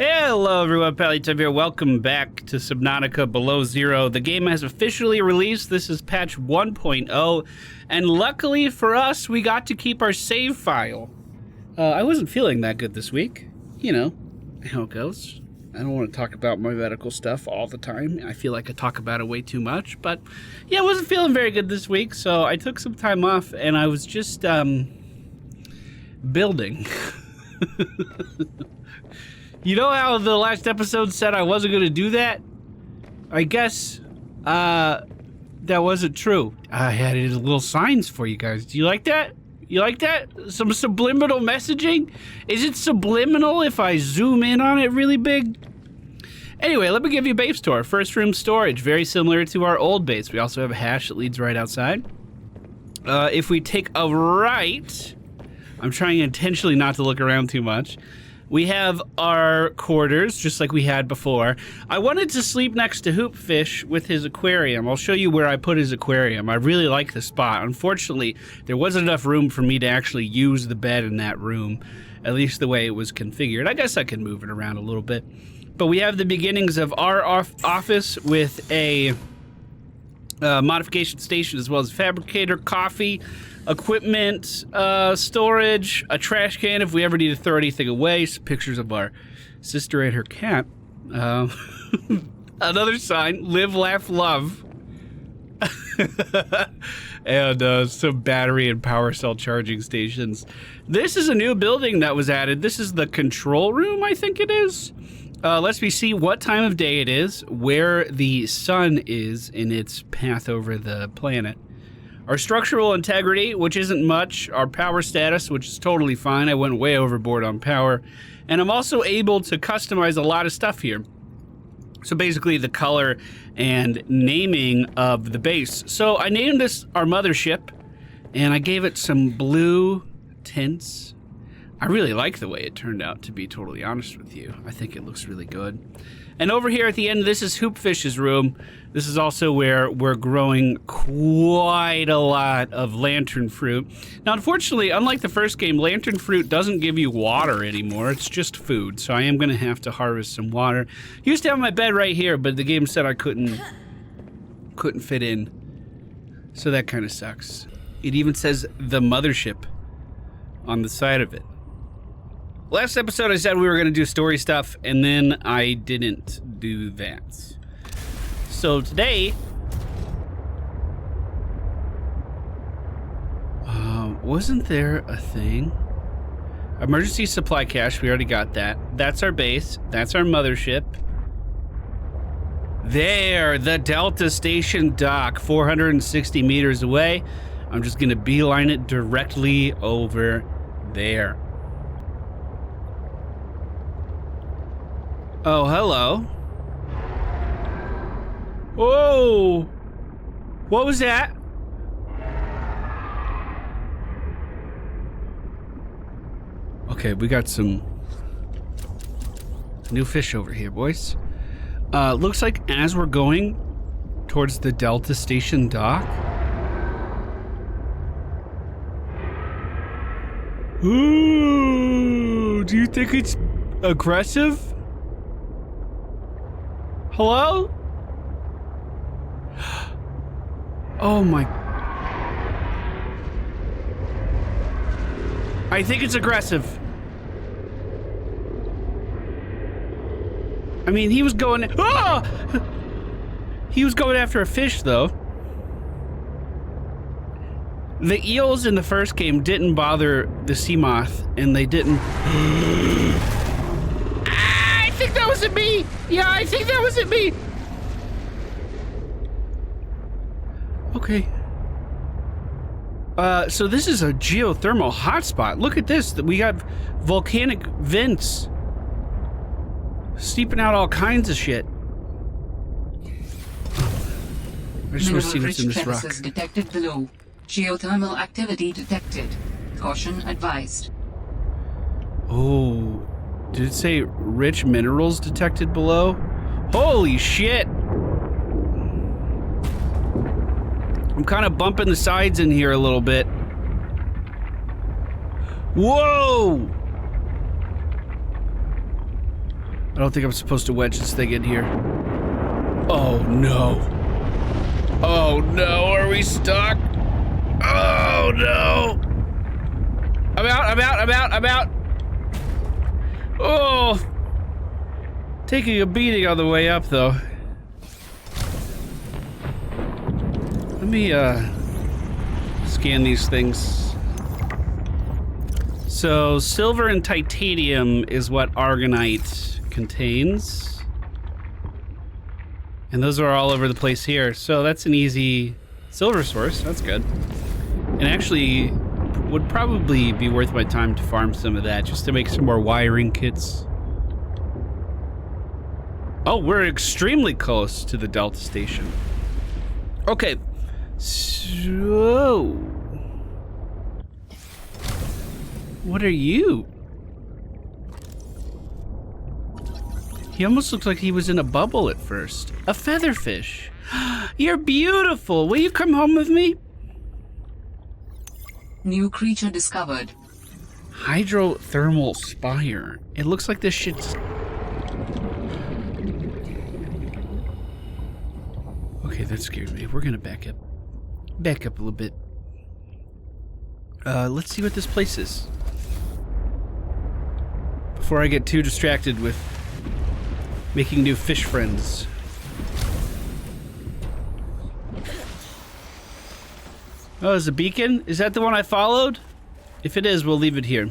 Hello everyone, MFPallytime here. Welcome back to Subnautica Below Zero. The game has officially released. This is patch 1.0, and luckily for us, we got to keep our save file. I wasn't feeling that good this week. You know how it goes. I don't want to talk about my medical stuff all the time. I feel like I talk about it way too much, but yeah, I wasn't feeling very good this week, so I took some time off, and I was just, building. You know how the last episode said I wasn't going to do that? I guess that wasn't true. I had little signs for you guys. Do you like that? You like that? Some subliminal messaging? Is it subliminal if I zoom in on it really big? Anyway, let me give you a base tour. First room storage, very similar to our old base. We also have a hatch that leads right outside. If we take a right, I'm trying intentionally not to look around too much. We have our quarters, just like we had before. I wanted to sleep next to Hoopfish with his aquarium. I'll show you where I put his aquarium. I really like the spot. Unfortunately, there wasn't enough room for me to actually use the bed in that room, at least the way it was configured. I guess I can move it around a little bit. But we have the beginnings of our office with a modification station, as well as fabricator, coffee, equipment, storage, a trash can if we ever need to throw anything away, some pictures of our sister and her cat, another sign, live, laugh, love, and some battery and power cell charging stations. This is a new building that was added. This is the control room, I think it is. Let's see what time of day it is, where the sun is in its path over the planet. Our structural integrity, which isn't much. Our power status, which is totally fine. I went way overboard on power. And I'm also able to customize a lot of stuff here. So basically the color and naming of the base. So I named this our mothership, and I gave it some blue tints. I really like the way it turned out, to be totally honest with you. I think it looks really good. And over here at the end, this is Hoopfish's room. This is also where we're growing quite a lot of lantern fruit. Now, unfortunately, unlike the first game, lantern fruit doesn't give you water anymore. It's just food, so I am going to have to harvest some water. Used to have my bed right here, but the game said I couldn't fit in. So that kind of sucks. It even says the mothership on the side of it. Last episode I said we were going to do story stuff, and then I didn't do that. So today, wasn't there a thing? Emergency supply cache, we already got that. That's our base, that's our mothership. There, the Delta Station dock, 460 meters away. I'm just going to beeline it directly over there. Oh, hello. Whoa! What was that? Okay, we got some new fish over here, boys. Looks like as we're going towards the Delta Station dock. Ooh, do you think it's aggressive? Hello? Oh my. I think it's aggressive. I mean, he was going. Ah! He was going after a fish, though. The eels in the first game didn't bother the sea moth, and they didn't. I think that was at me! Yeah, I think that was at me! Okay. So this is a geothermal hotspot. Look at this. We got volcanic vents steeping out all kinds of shit. I just want to see what's in this rock. Detected below. Geothermal activity detected. Caution advised. Oh, did it say rich minerals detected below? Holy shit! I'm kind of bumping the sides in here a little bit. Whoa! I don't think I'm supposed to wedge this thing in here. Oh no. Oh no, are we stuck? Oh no. I'm out. Oh. Taking a beating on the way up though. Let me scan these things. So silver and titanium is what Argonite contains. And those are all over the place here. So that's an easy silver source. That's good. And actually would probably be worth my time to farm some of that just to make some more wiring kits. Oh, we're extremely close to the Delta Station. Okay. So what are you? He almost looks like he was in a bubble at first. A featherfish. You're beautiful. Will you come home with me? New creature discovered. Hydrothermal spire. It looks like this shit's... Okay, that scared me. We're gonna back up. Back up a little bit. Let's see what this place is. Before I get too distracted with making new fish friends. Oh, is a beacon? Is that the one I followed? If it is, we'll leave it here.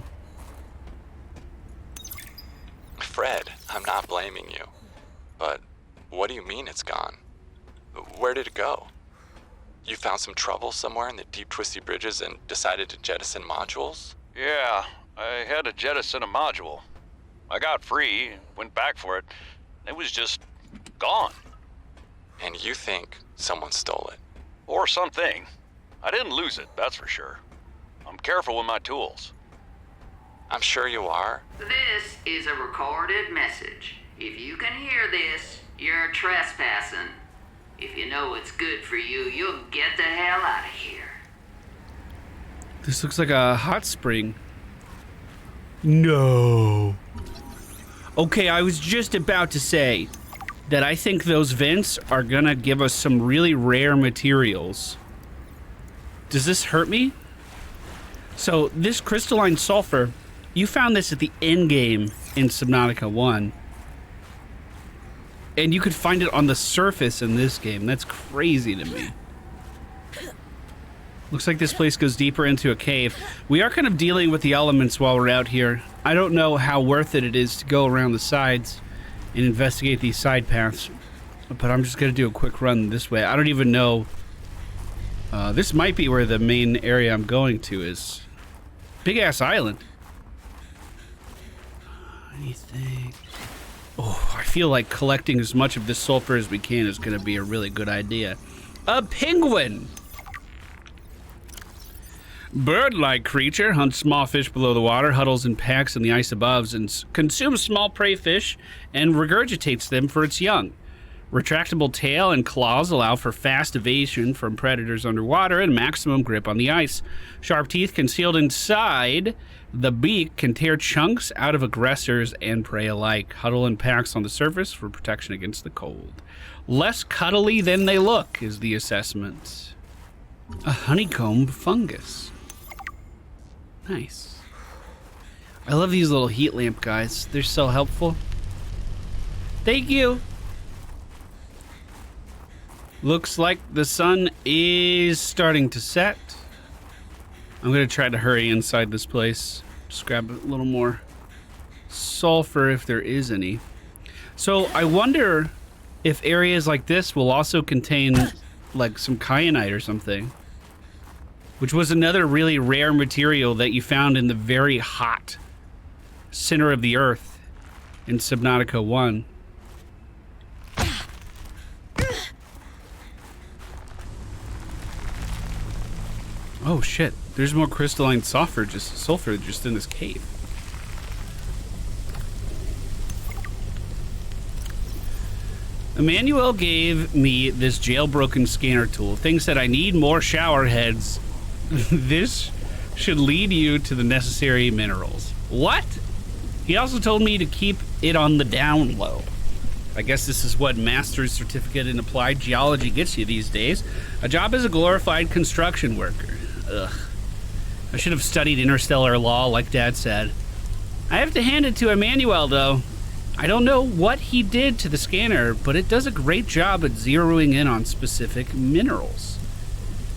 Fred, I'm not blaming you. But what do you mean it's gone? Where did it go? You found some trouble somewhere in the deep twisty bridges and decided to jettison modules? Yeah, I had to jettison a module. I got free, went back for it. It was just gone. And you think someone stole it? Or something. I didn't lose it, that's for sure. I'm careful with my tools. I'm sure you are. This is a recorded message. If you can hear this, you're trespassing. If you know what's good for you, you'll get the hell out of here. This looks like a hot spring. No. Okay, I was just about to say that I think those vents are gonna give us some really rare materials. Does this hurt me? So this crystalline sulfur, you found this at the end game in Subnautica 1. And you could find it on the surface in this game. That's crazy to me. Looks like this place goes deeper into a cave. We are kind of dealing with the elements while we're out here. I don't know how worth it is to go around the sides and investigate these side paths. But I'm just going to do a quick run this way. I don't even know. This might be where the main area I'm going to is. Big ass island. Anything? Oh, I feel like collecting as much of this sulfur as we can is going to be a really good idea. A penguin! Bird-like creature, hunts small fish below the water, huddles in packs in the ice above, and consumes small prey fish and regurgitates them for its young. Retractable tail and claws allow for fast evasion from predators underwater and maximum grip on the ice. Sharp teeth concealed inside the beak can tear chunks out of aggressors and prey alike. Huddle in packs on the surface for protection against the cold. Less cuddly than they look is the assessment. A honeycomb fungus. Nice. I love these little heat lamp guys. They're so helpful. Thank you. Looks like the sun is starting to set. I'm gonna try to hurry inside this place. Just grab a little more sulfur if there is any. So I wonder if areas like this will also contain like some kyanite or something, which was another really rare material that you found in the very hot center of the earth in Subnautica 1. Oh shit, there's more crystalline sulfur just in this cave. Emmanuel gave me this jailbroken scanner tool. Thing said I need more shower heads. This should lead you to the necessary minerals. What? He also told me to keep it on the down low. I guess this is what Master's Certificate in Applied Geology gets you these days. A job as a glorified construction worker. Ugh. I should have studied interstellar law like Dad said. I have to hand it to Emmanuel, though. I don't know what he did to the scanner, but it does a great job at zeroing in on specific minerals.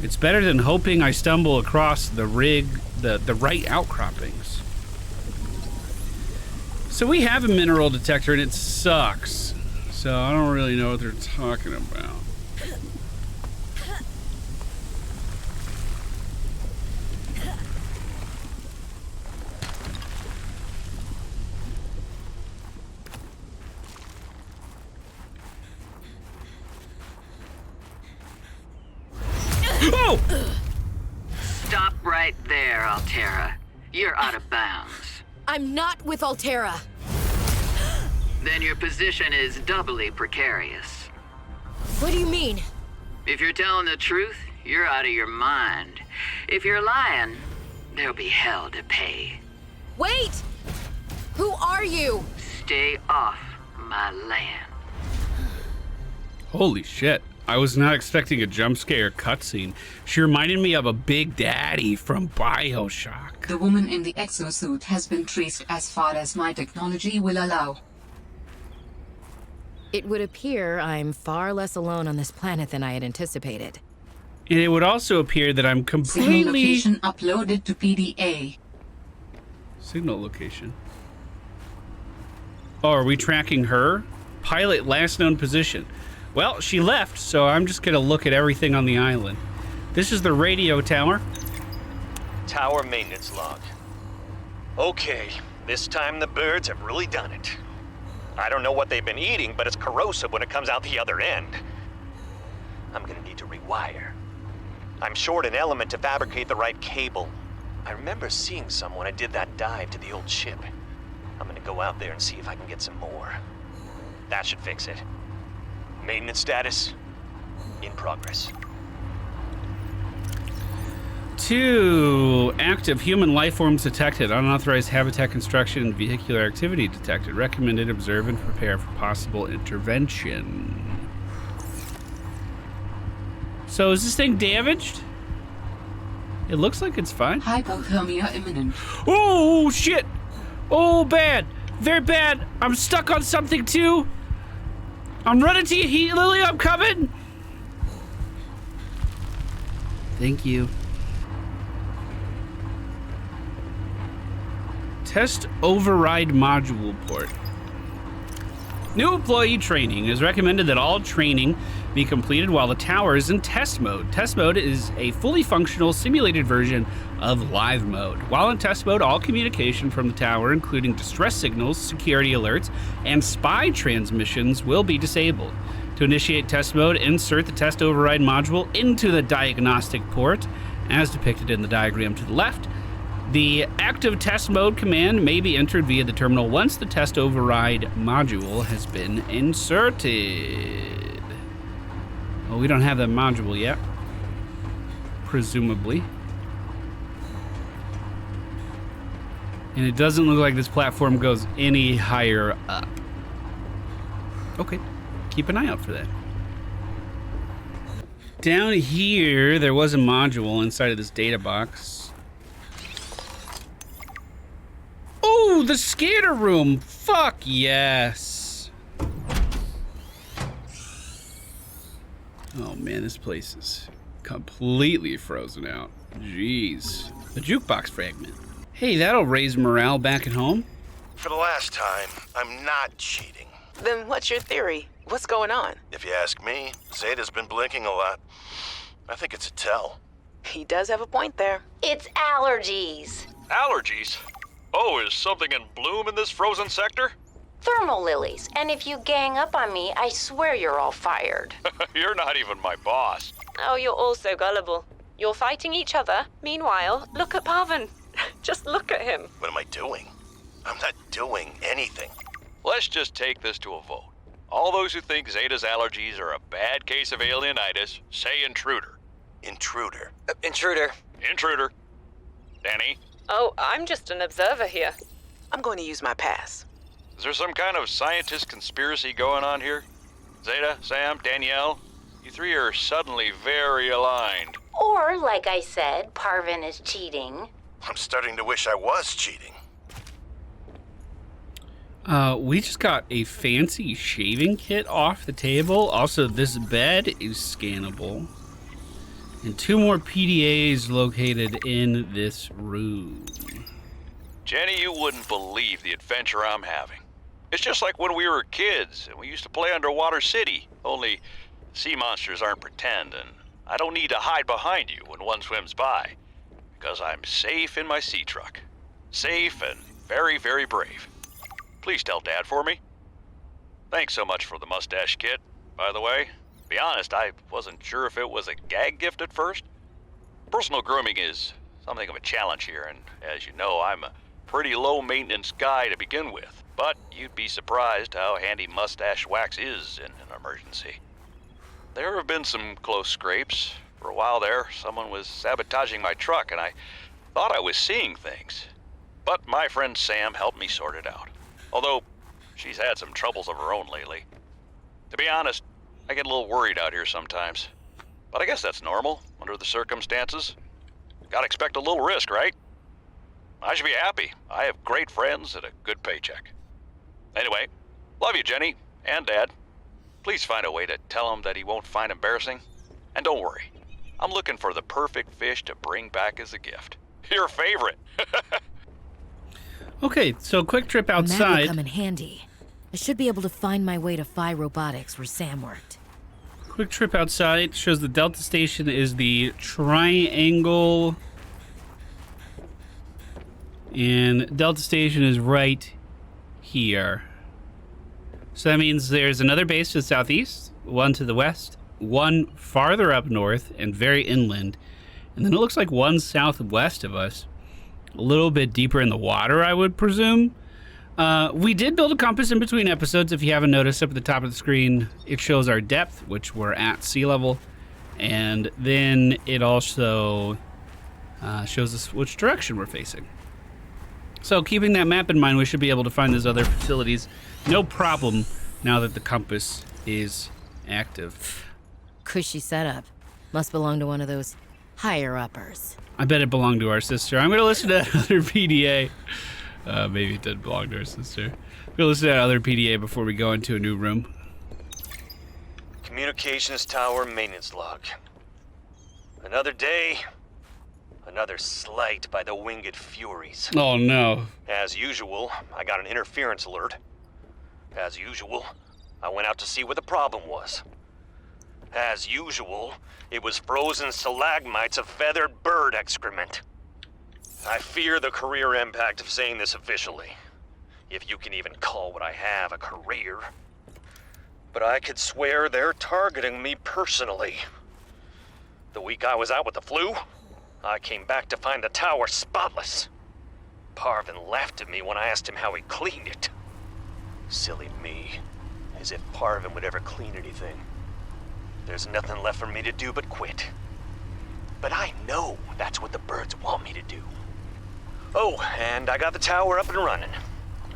It's better than hoping I stumble across the right outcroppings. So we have a mineral detector and it sucks. So I don't really know what they're talking about. Oh! Stop right there, Altera. You're out of bounds. I'm not with Altera. Then your position is doubly precarious. What do you mean? If you're telling the truth, you're out of your mind. If you're lying, there'll be hell to pay. Wait! Who are you? Stay off my land. Holy shit. I was not expecting a jump scare cutscene. She reminded me of a Big Daddy from BioShock. The woman in the exosuit has been traced as far as my technology will allow. It would appear I'm far less alone on this planet than I had anticipated. And it would also appear that I'm Signal completely... location uploaded to PDA. Signal location. Oh, are we tracking her? Pilot last known position. Well, she left, so I'm just gonna look at everything on the island. This is the radio tower. Tower maintenance log. Okay, this time the birds have really done it. I don't know what they've been eating, but it's corrosive when it comes out the other end. I'm gonna need to rewire. I'm short an element to fabricate the right cable. I remember seeing some when I did that dive to the old ship. I'm gonna go out there and see if I can get some more. That should fix it. Maintenance status, in progress. 2. Active human life forms detected. Unauthorized habitat construction and vehicular activity detected. Recommended observe and prepare for possible intervention. So is this thing damaged? It looks like it's fine. Hypothermia imminent. Oh, shit. Oh, bad. Very bad. I'm stuck on something, too. I'm running to you, Heat Lily. I'm coming. Thank you. Test override module port. New employee training. It is recommended that all training be completed while the tower is in test mode. Test mode is a fully functional simulated version of live mode. While in test mode, all communication from the tower, including distress signals, security alerts, and spy transmissions, will be disabled. To initiate test mode, insert the test override module into the diagnostic port, as depicted in the diagram to the left. The active test mode command may be entered via the terminal once the test override module has been inserted. Well, we don't have that module yet, presumably. And it doesn't look like this platform goes any higher up. Okay, keep an eye out for that. Down here, there was a module inside of this data box. Oh, the scanner room! Fuck yes! Oh man, this place is completely frozen out. Jeez. The jukebox fragment. Hey, that'll raise morale back at home. For the last time, I'm not cheating. Then what's your theory? What's going on? If you ask me, Zeta's been blinking a lot. I think it's a tell. He does have a point there. It's allergies. Allergies? Oh, is something in bloom in this frozen sector? Thermal lilies. And if you gang up on me, I swear you're all fired. You're not even my boss. Oh, you're all so gullible. You're fighting each other. Meanwhile, look at Pavan. Just look at him. What am I doing? I'm not doing anything. Let's just take this to a vote. All those who think Zeta's allergies are a bad case of alienitis, say intruder. Intruder. Intruder. Intruder. Danny? Oh, I'm just an observer here. I'm going to use my pass. Is there some kind of scientist conspiracy going on here? Zeta, Sam, Danielle, you three are suddenly very aligned. Or, like I said, Parvin is cheating. I'm starting to wish I was cheating. We just got a fancy shaving kit off the table. Also, this bed is scannable. And 2 more PDAs located in this room. Jenny, you wouldn't believe the adventure I'm having. It's just like when we were kids and we used to play Underwater City, only sea monsters aren't pretend, and I don't need to hide behind you when one swims by, because I'm safe in my sea truck. Safe and very, very brave. Please tell Dad for me. Thanks so much for the mustache kit, by the way. To be honest, I wasn't sure if it was a gag gift at first. Personal grooming is something of a challenge here, and as you know, I'm a pretty low-maintenance guy to begin with. But you'd be surprised how handy mustache wax is in an emergency. There have been some close scrapes. For a while there, someone was sabotaging my truck, and I thought I was seeing things. But my friend Sam helped me sort it out. Although, she's had some troubles of her own lately. To be honest, I get a little worried out here sometimes. But I guess that's normal, under the circumstances. Gotta expect a little risk, right? I should be happy. I have great friends and a good paycheck. Anyway, love you, Jenny, and Dad. Please find a way to tell him that he won't find embarrassing. And don't worry, I'm looking for the perfect fish to bring back as a gift. Your favorite. Okay, so quick trip That will outside. come in handy. I should be able to find my way to Phi Robotics where Sam worked. Quick trip outside shows the Delta Station is the triangle. And Delta Station is right here. So that means there's another base to the southeast, one to the west, one farther up north and very inland. And then it looks like one southwest of us. A little bit deeper in the water, I would presume. We did build a compass in between episodes. If you haven't noticed, up at the top of the screen, it shows our depth, which we're at sea level. And then it also shows us which direction we're facing. So keeping that map in mind, we should be able to find those other facilities. No problem now that the compass is active. Cushy setup. Must belong to one of those higher-uppers. I bet it belonged to our sister. I'm going to listen to that other PDA. Maybe it did belong to our sister. I'm going to listen to that other PDA before we go into a new room. Communications tower maintenance log. Another day, another slight by the winged furies. Oh no. As usual, I got an interference alert. As usual, I went out to see what the problem was. As usual, it was frozen stalagmites of feathered bird excrement. I fear the career impact of saying this officially, if you can even call what I have a career. But I could swear they're targeting me personally. The week I was out with the flu, I came back to find the tower spotless. Parvin laughed at me when I asked him how he cleaned it. Silly me, as if Parvin would ever clean anything. There's nothing left for me to do but quit. But I know that's what the birds want me to do. Oh, and I got the tower up and running.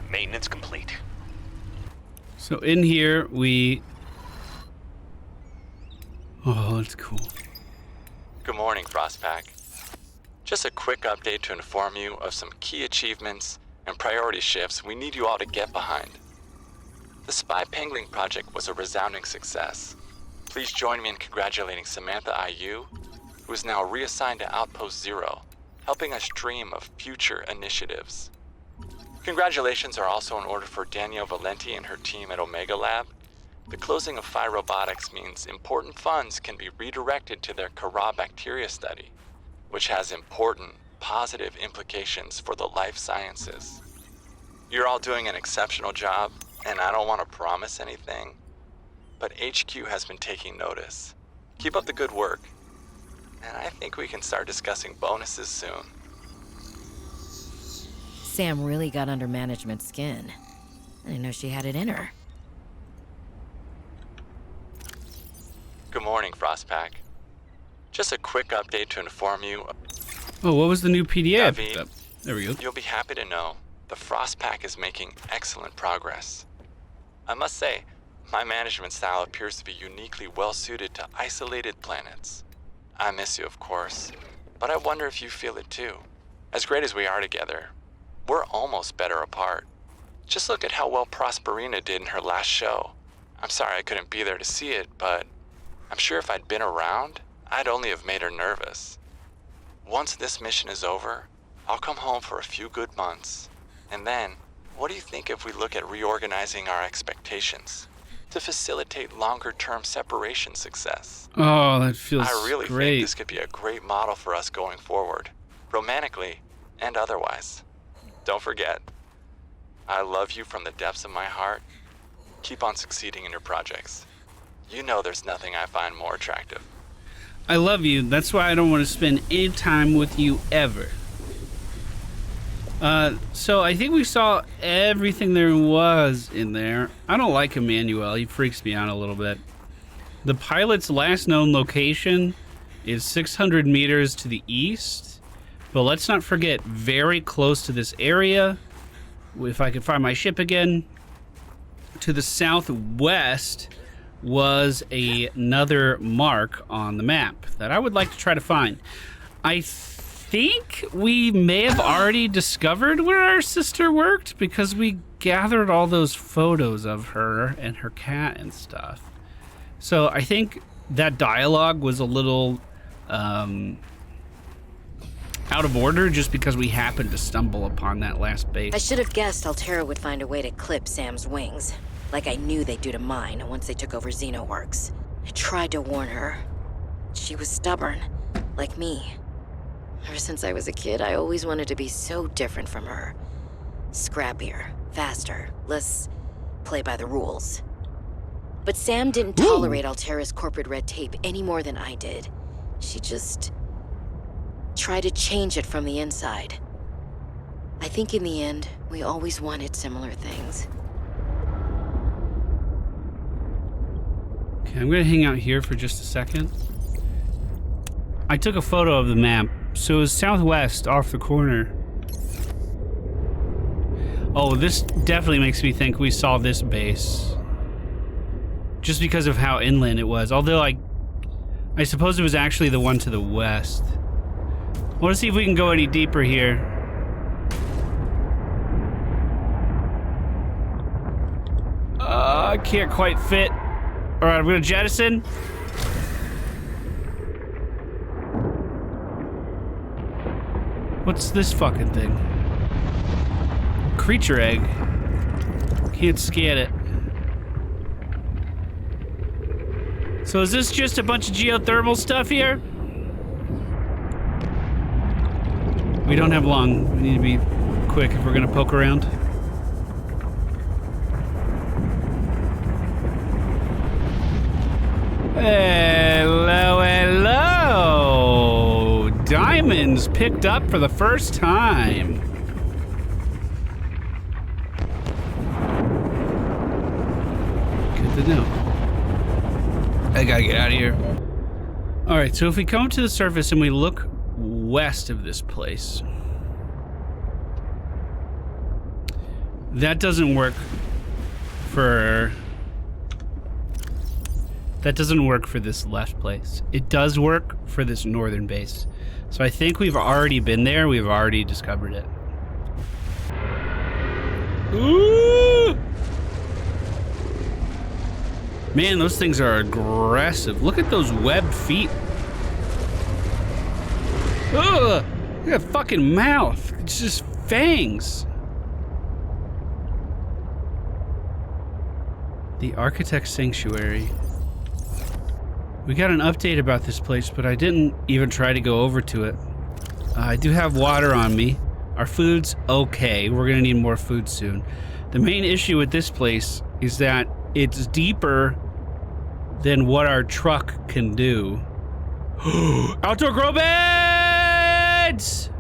Maintenance complete. So in here we... Oh, that's cool. Good morning, Frostpack. Just a quick update to inform you of some key achievements and priority shifts we need you all to get behind. The Spy Pangling project was a resounding success. Please join me in congratulating Samantha IU, who is now reassigned to Outpost Zero, helping us dream of future initiatives. Congratulations are also in order for Danielle Valenti and her team at Omega Lab. The closing of Phi Robotics means important funds can be redirected to their Kara bacteria study, which has important, positive implications for the life sciences. You're all doing an exceptional job, and I don't want to promise anything, but HQ has been taking notice. Keep up the good work, and I think we can start discussing bonuses soon. Sam really got under management's skin. I didn't know she had it in her. Good morning, Frostpack. Just a quick update to inform you. Oh, what was the new PDA? David, There we go. you'll be happy to know The frost pack is making excellent progress. I must say, my management style appears to be uniquely well-suited to isolated planets. I miss you, of course, but I wonder if you feel it too. As great as we are together, we're almost better apart. Just look at how well Prosperina did in her last show. I'm sorry I couldn't be there to see it, but I'm sure if I'd been around, I'd only have made her nervous. Once this mission is over, I'll come home for a few good months. And then, what do you think if we look at reorganizing our expectations to facilitate longer-term separation success? Oh, that feels I really great. think this could be a great model for us going forward, romantically and otherwise. Don't forget, I love you from the depths of my heart. Keep on succeeding in your projects. You know there's nothing I find more attractive. I love you. That's why I don't want to spend any time with you ever. So I think we saw everything there was in there. I don't like Emmanuel. He freaks me out a little bit. The pilot's last known location is 600 meters to the east. But let's not forget, very close to this area, if I could find my ship again, to the southwest was another mark on the map that I would like to try to find. I think we may have already discovered where our sister worked because we gathered all those photos of her and her cat and stuff. So I think that dialogue was a little out of order just because we happened to stumble upon that last base. I should have guessed Altera would find a way to clip Sam's wings, like I knew they'd do to mine once they took over Xenoworks. I tried to warn her. She was stubborn, like me. Ever since I was a kid, I always wanted to be so different from her. Scrappier, faster, less play by the rules. But Sam didn't tolerate Altera's corporate red tape any more than I did. She just tried to change it from the inside. I think in the end, we always wanted similar things. Okay, I'm gonna hang out here for just a second. I took a photo of the map, so it was southwest off the corner. Oh, this definitely makes me think we saw this base. Just because of how inland it was. Although I suppose it was actually the one to the west. I want to see if we can go any deeper here. I can't quite fit. Alright, I'm gonna jettison. What's this fucking thing? Creature egg. Can't scan it. So is this just a bunch of geothermal stuff here? We don't have long. We need to be quick if we're gonna poke around. Hello, hello! Diamonds picked up for the first time. Good to know. I gotta get out of here. Alright, so if we come to the surface and we look west of this place, that doesn't work for this left place. It does work for this northern base. So I think we've already been there. We've already discovered it. Ooh! Man, those things are aggressive. Look at those webbed feet. Ugh! Look at that fucking mouth. It's just fangs. The Architect's Sanctuary. We got an update about this place, but I didn't even try to go over to it. I do have water on me. Our food's okay. We're gonna need more food soon. The main issue with this place is that it's deeper than what our truck can do. Outdoor grow beds!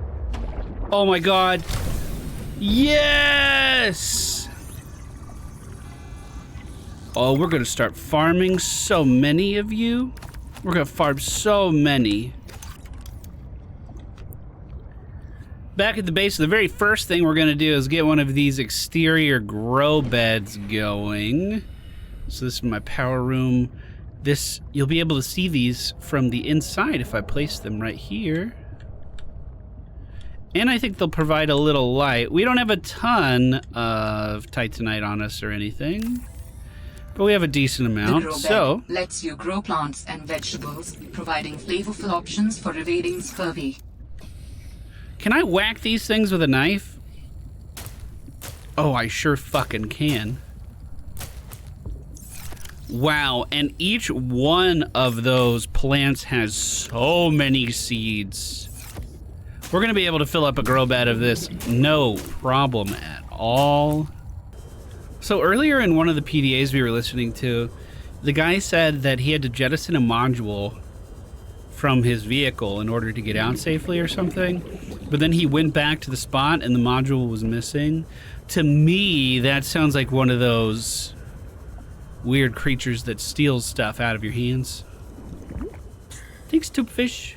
Oh my god. Yes! Oh, we're gonna start farming so many of you. We're gonna farm so many. Back at the base, the very first thing we're going to do is get one of these exterior grow beds going. So this is my power room. This, you'll be able to see these from the inside if I place them right here. And I think they'll provide a little light. We don't have a ton of Titanite on us or anything, but we have a decent amount. The grow So bed lets you grow plants and vegetables, providing flavorful options for evading scurvy. can I whack these things with a knife? Oh, I sure fucking can. Wow, and each one of those plants has so many seeds. We're gonna be able to fill up a grow bed of this, no problem at all. So earlier in one of the PDAs we were listening to, the guy said that he had to jettison a module from his vehicle in order to get out safely or something, but then he went back to the spot and the module was missing. To me, that sounds like one of those weird creatures that steals stuff out of your hands. Thanks, Toopfish.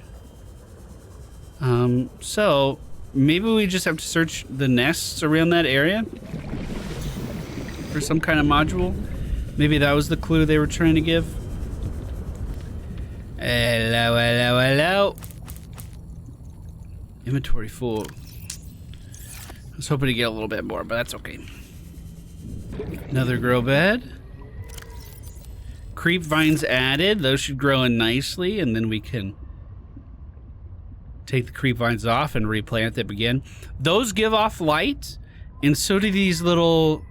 So maybe we just have to search the nests around that area for some kind of module. Maybe that was the clue they were trying to give. Hello, hello, hello. Inventory full. I was hoping to get a little bit more, but that's okay. Another grow bed. Creep vines added. Those should grow in nicely, and then we can take the creep vines off and replant them again. Those give off light, and so do these little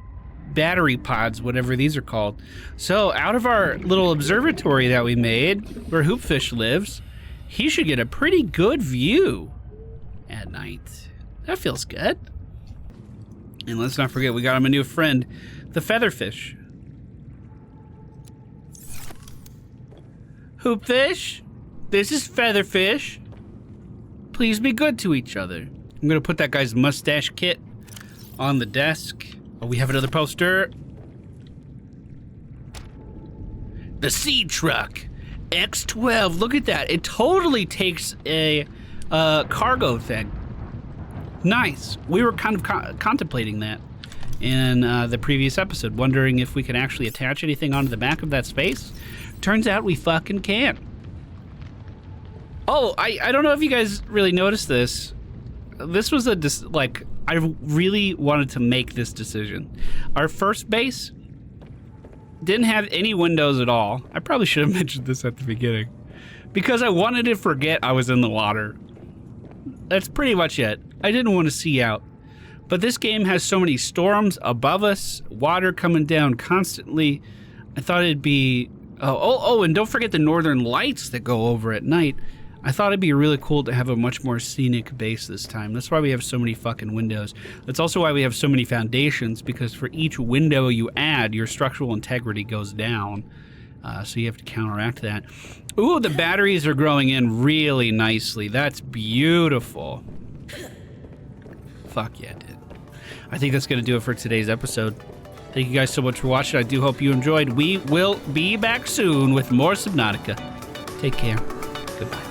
battery pods, whatever these are called. So out of our little observatory that we made, where Hoopfish lives, he should get a pretty good view at night. That feels good. And let's not forget, we got him a new friend, the featherfish. Hoopfish, this is Featherfish. Please be good to each other. I'm gonna put that guy's mustache kit on the desk. Oh, we have another poster. The seed truck, X12. Look at that. It totally takes a cargo thing. Nice. We were kind of contemplating that in the previous episode, wondering if we could actually attach anything onto the back of that space. Turns out we fucking can. Oh, I don't know if you guys really noticed this. This was I really wanted to make this decision. Our first base didn't have any windows at all. I probably should have mentioned this at the beginning, because I wanted to forget I was in the water. That's pretty much it. I didn't want to see out. But this game has so many storms above us, water coming down constantly. I thought it'd be... Oh, and don't forget the northern lights that go over at night. I thought it'd be really cool to have a much more scenic base this time. That's why we have so many fucking windows. That's also why we have so many foundations, because for each window you add, your structural integrity goes down. So you have to counteract that. Ooh, the batteries are growing in really nicely. That's beautiful. Fuck yeah, dude. I think that's going to do it for today's episode. Thank you guys so much for watching. I do hope you enjoyed. We will be back soon with more Subnautica. Take care. Goodbye.